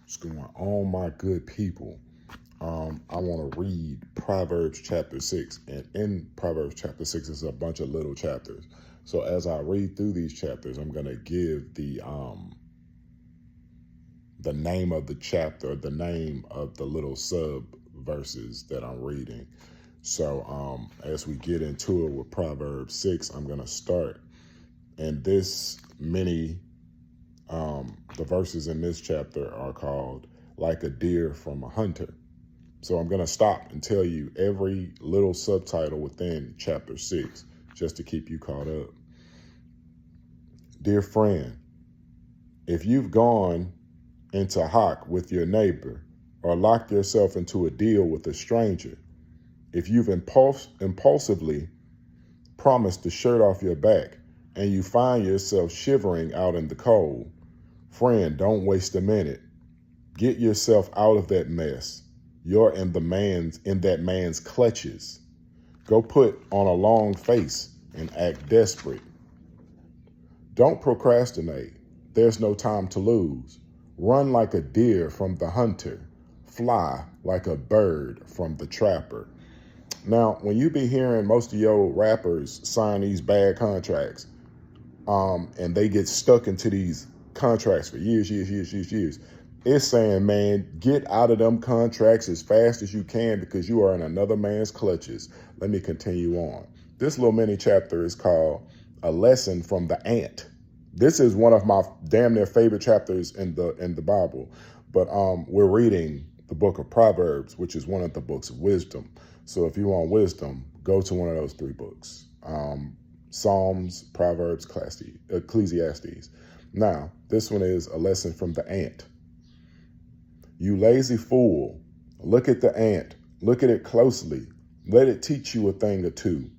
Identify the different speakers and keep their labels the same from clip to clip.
Speaker 1: What's going on, my good people? I want to read Proverbs chapter 6. And in Proverbs chapter 6 is a bunch of little chapters. So as I read through these chapters, I'm going to give the name of the chapter, the name of the little sub verses that I'm reading. So as we get into it with Proverbs 6, I'm going to start. And this the verses in this chapter are called Like a Deer from a Hunter. So I'm going to stop and tell you every little subtitle within chapter 6 just to keep you caught up. Dear friend, if you've gone into hock with your neighbor or locked yourself into a deal with a stranger, if you've impulsively promised the shirt off your back and you find yourself shivering out in the cold, friend, don't waste a minute. Get yourself out of that mess. You're in that man's clutches. Go put on a long face and act desperate. Don't procrastinate. There's no time to lose. Run like a deer from the hunter. Fly like a bird from the trapper. Now, when you be hearing most of your rappers sign these bad contracts, and they get stuck into these contracts for years, it's saying, man, get out of them contracts as fast as you can because you are in another man's clutches. Let me continue on. This little mini chapter is called A Lesson from the Ant. This is one of my damn near favorite chapters in the Bible. But we're reading the book of Proverbs, which is one of the books of wisdom. So if you want wisdom, go to one of those three books. Psalms, Proverbs, Ecclesiastes. Now, this one is A Lesson from the Ant. You lazy fool, look at the ant. Look at it closely. Let it teach you a thing or two.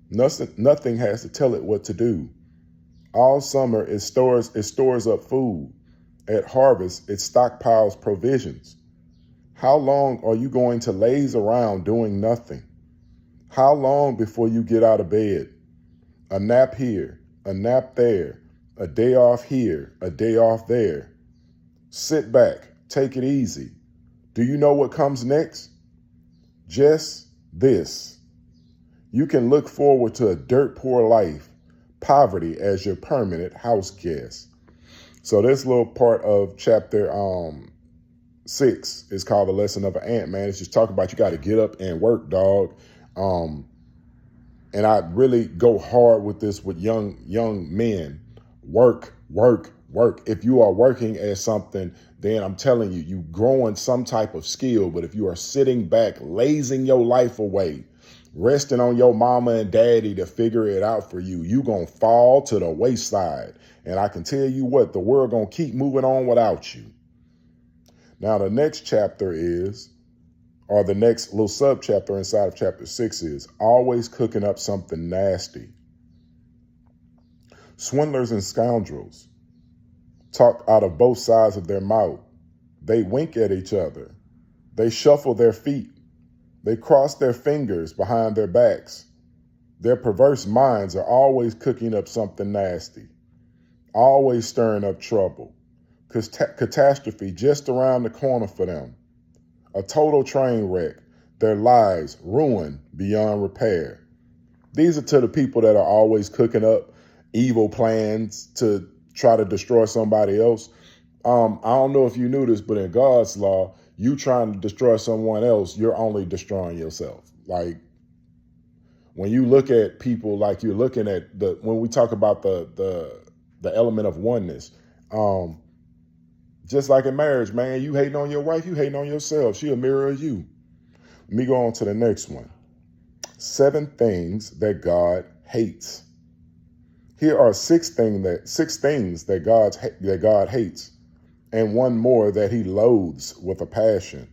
Speaker 1: Nothing has to tell it what to do. All summer it stores up food. At harvest, it stockpiles provisions. How long are you going to laze around doing nothing? How long before you get out of bed? A nap here, a nap there, a day off here, a day off there. Sit back, take it easy. Do you know what comes next? Just this. You can look forward to a dirt poor life, poverty as your permanent house guest. So this little part of chapter 6 is called The Lesson of an Ant, man. It's just talking about you got to get up and work, dog. And I really go hard with this with young men. Work. If you are working at something, then I'm telling you, you growing some type of skill. But if you are sitting back, lazing your life away, resting on your mama and daddy to figure it out for you, you going to fall to the wayside. And I can tell you what, the world going to keep moving on without you. Now, the next chapter is, or the next little sub-chapter inside of chapter 6 is always cooking up something nasty. Swindlers and scoundrels talk out of both sides of their mouth. They wink at each other. They shuffle their feet. They cross their fingers behind their backs. Their perverse minds are always cooking up something nasty, always stirring up trouble. Catastrophe just around the corner for them. A total train wreck, their lives ruined beyond repair. These are to the people that are always cooking up evil plans to try to destroy somebody else. I don't know if you knew this, but in God's law, you trying to destroy someone else, you're only destroying yourself. Like when you look at people, like you're looking at when we talk about the element of oneness, just like in marriage, man, you hating on your wife, you hating on yourself. She a mirror of you. Let me go on to the next one. 7 things that God hates. Here are 6 things that God hates, and one more that he loathes with a passion.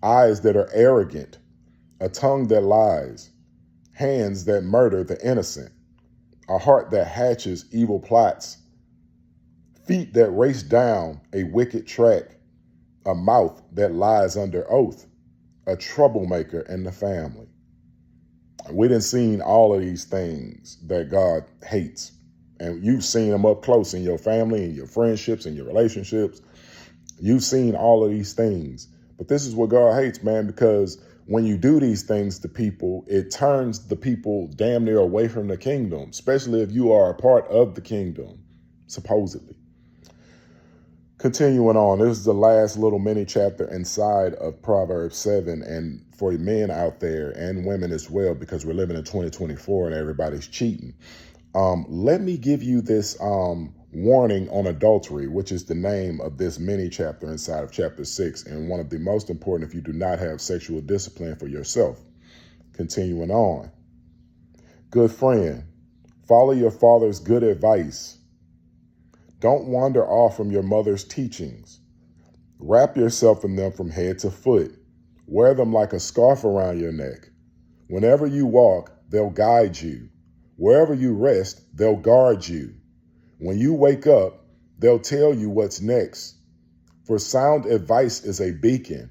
Speaker 1: Eyes that are arrogant, a tongue that lies, hands that murder the innocent, a heart that hatches evil plots, feet that race down a wicked track, a mouth that lies under oath, a troublemaker in the family. We done seen all of these things that God hates, and you've seen them up close in your family, in your friendships, in your relationships. You've seen all of these things. But this is what God hates, man, because when you do these things to people, it turns the people damn near away from the kingdom, especially if you are a part of the kingdom, supposedly. Continuing on, this is the last little mini chapter inside of Proverbs 7. And for men out there and women as well, because we're living in 2024 and everybody's cheating. Let me give you this warning on adultery, which is the name of this mini chapter inside of chapter 6, and one of the most important if you do not have sexual discipline for yourself. Continuing on. Good friend, follow your father's good advice. Don't wander off from your mother's teachings. Wrap yourself in them from head to foot. Wear them like a scarf around your neck. Whenever you walk, they'll guide you. Wherever you rest, they'll guard you. When you wake up, they'll tell you what's next. For sound advice is a beacon.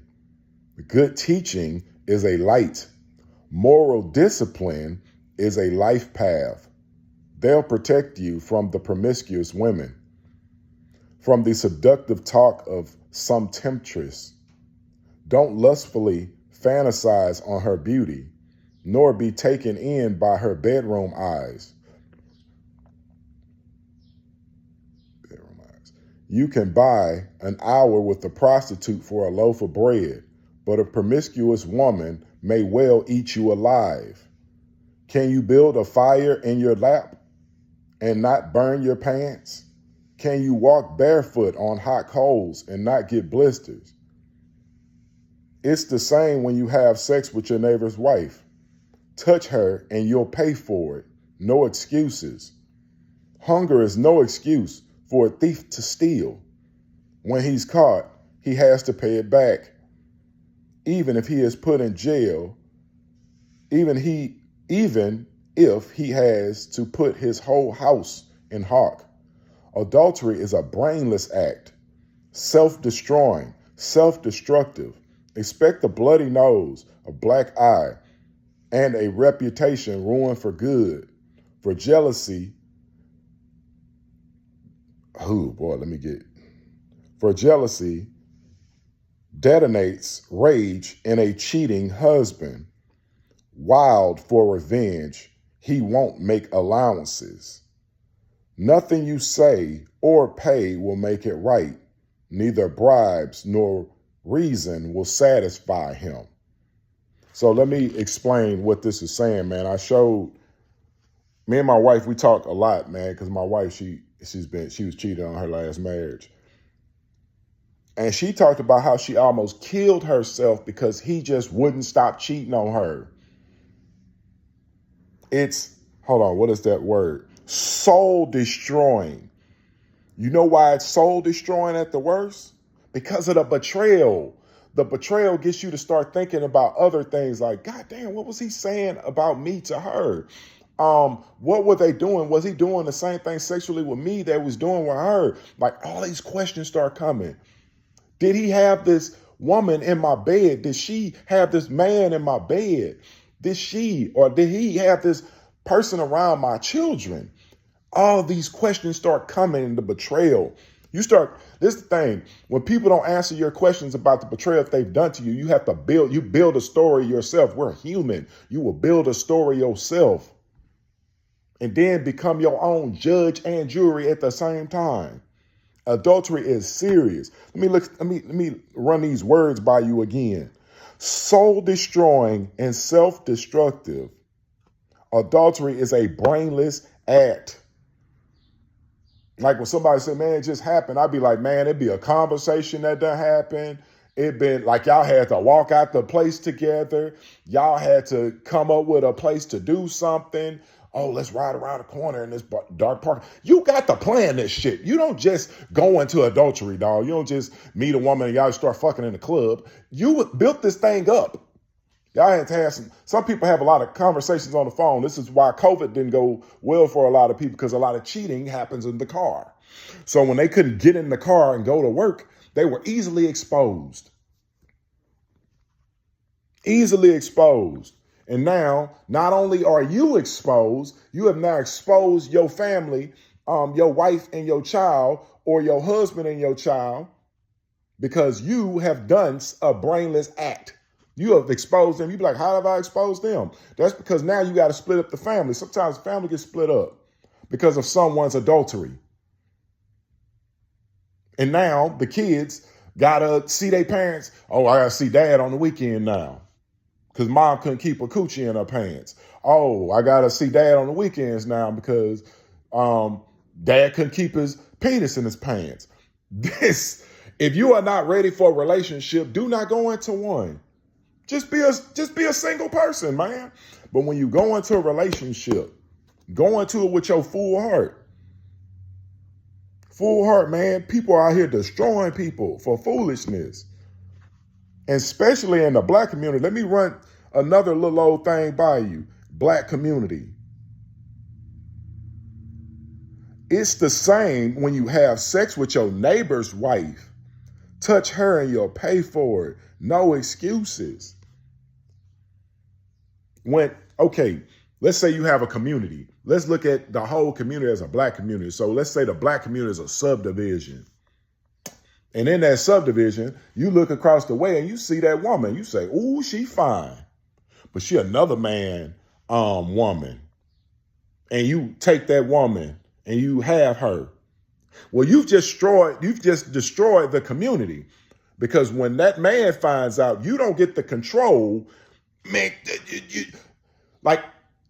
Speaker 1: Good teaching is a light. Moral discipline is a life path. They'll protect you from the promiscuous women, from the seductive talk of some temptress. Don't lustfully fantasize on her beauty, nor be taken in by her bedroom eyes. You can buy an hour with a prostitute for a loaf of bread, but a promiscuous woman may well eat you alive. Can you build a fire in your lap and not burn your pants? Can you walk barefoot on hot coals and not get blisters? It's the same when you have sex with your neighbor's wife. Touch her and you'll pay for it. No excuses. Hunger is no excuse for a thief to steal. When he's caught, he has to pay it back. Even if he is put in jail, even if he has to put his whole house in hock. Adultery is a brainless act, self-destroying, self-destructive. Expect a bloody nose, a black eye, and a reputation ruined for good. For jealousy, For jealousy detonates rage in a cheating husband. Wild for revenge, he won't make allowances. Nothing you say or pay will make it right. Neither bribes nor reason will satisfy him. So let me explain what this is saying, man. Me and my wife, we talk a lot, man, because my wife, she was cheating on her last marriage. And she talked about how she almost killed herself because he just wouldn't stop cheating on her. What is that word? Soul destroying. You know why it's soul destroying at the worst? Because of the betrayal. The betrayal gets you to start thinking about other things like, God damn, what was he saying about me to her? What were they doing? Was he doing the same thing sexually with me that he was doing with her? Like all these questions start coming. Did he have this woman in my bed? Did she have this man in my bed? Did he have this person around my children? All of these questions start coming in the betrayal. This is the thing, when people don't answer your questions about the betrayal that they've done to you, you build a story yourself. We're human. You will build a story yourself and then become your own judge and jury at the same time. Adultery is serious. Let me run these words by you again. Soul destroying and self-destructive. Adultery is a brainless act. Like when somebody said, man, it just happened, I'd be like, man, it'd be a conversation that done happened. It'd been like y'all had to walk out the place together. Y'all had to come up with a place to do something. Oh, let's ride around the corner in this dark park. You got to plan this shit. You don't just go into adultery, dog. You don't just meet a woman and y'all start fucking in the club. You built this thing up. Y'all had to have some people have a lot of conversations on the phone. This is why COVID didn't go well for a lot of people, because a lot of cheating happens in the car. So when they couldn't get in the car and go to work, they were easily exposed. Easily exposed. And now, not only are you exposed, you have now exposed your family, your wife and your child, or your husband and your child, because you have done a brainless act. You have exposed them. You be like, how have I exposed them? That's because now you got to split up the family. Sometimes the family gets split up because of someone's adultery. And now the kids got to see their parents. Oh, I got to see dad on the weekend now because mom couldn't keep her coochie in her pants. Oh, I got to see dad on the weekends now because dad couldn't keep his penis in his pants. If you are not ready for a relationship, do not go into one. Just be a single person, man. But when you go into a relationship, go into it with your full heart. Full heart, man. People are out here destroying people for foolishness. And especially in the black community. Let me run another little old thing by you. Black community. It's the same when you have sex with your neighbor's wife. Touch her and you'll pay for it. No excuses. Okay, let's say you have a community. Let's look at the whole community as a black community. So let's say the black community is a subdivision. And in that subdivision, you look across the way and you see that woman. You say, ooh, she fine. But she another man woman. And you take that woman and you have her. Well, you've just destroyed the community, because when that man finds out, you don't get the control. Man, like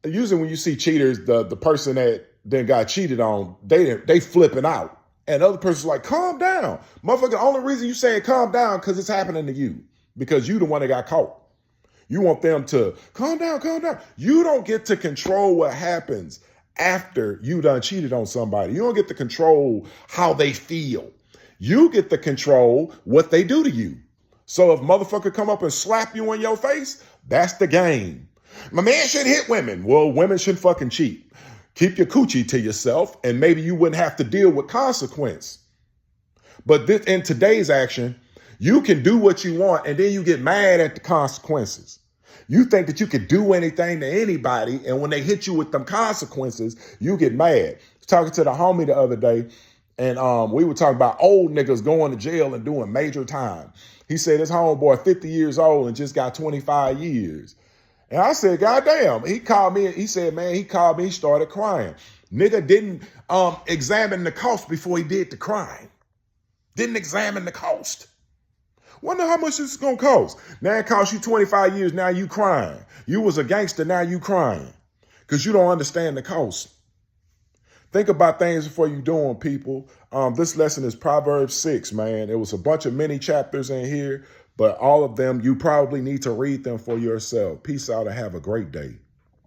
Speaker 1: usually when you see cheaters, the person that then got cheated on, they flipping out, and the other person's like, calm down, motherfucker. The only reason you saying calm down because it's happening to you, because you the one that got caught. You want them to calm down, calm down. You don't get to control what happens after you done cheated on somebody. You don't get to control how they feel. You get to control what they do to you. So if motherfucker come up and slap you in your face, that's the game. My man should hit women. Well, women should fucking cheat. Keep your coochie to yourself, and maybe you wouldn't have to deal with consequence. But in today's action, you can do what you want, and then you get mad at the consequences. You think that you could do anything to anybody, and when they hit you with them consequences, you get mad. I was talking to the homie the other day, and we were talking about old niggas going to jail and doing major time. He said his homeboy 50 years old and just got 25 years. And I said, God damn. He called me. He said, man, he called me. He started crying. Nigga didn't examine the cost before he did the crime. Didn't examine the cost. Wonder how much this is going to cost. Now it costs you 25 years. Now you crying. You was a gangster. Now you crying because you don't understand the cost. Think about things before you do them, people. This lesson is Proverbs 6, man. It was a bunch of mini chapters in here, but all of them, you probably need to read them for yourself. Peace out and have a great day.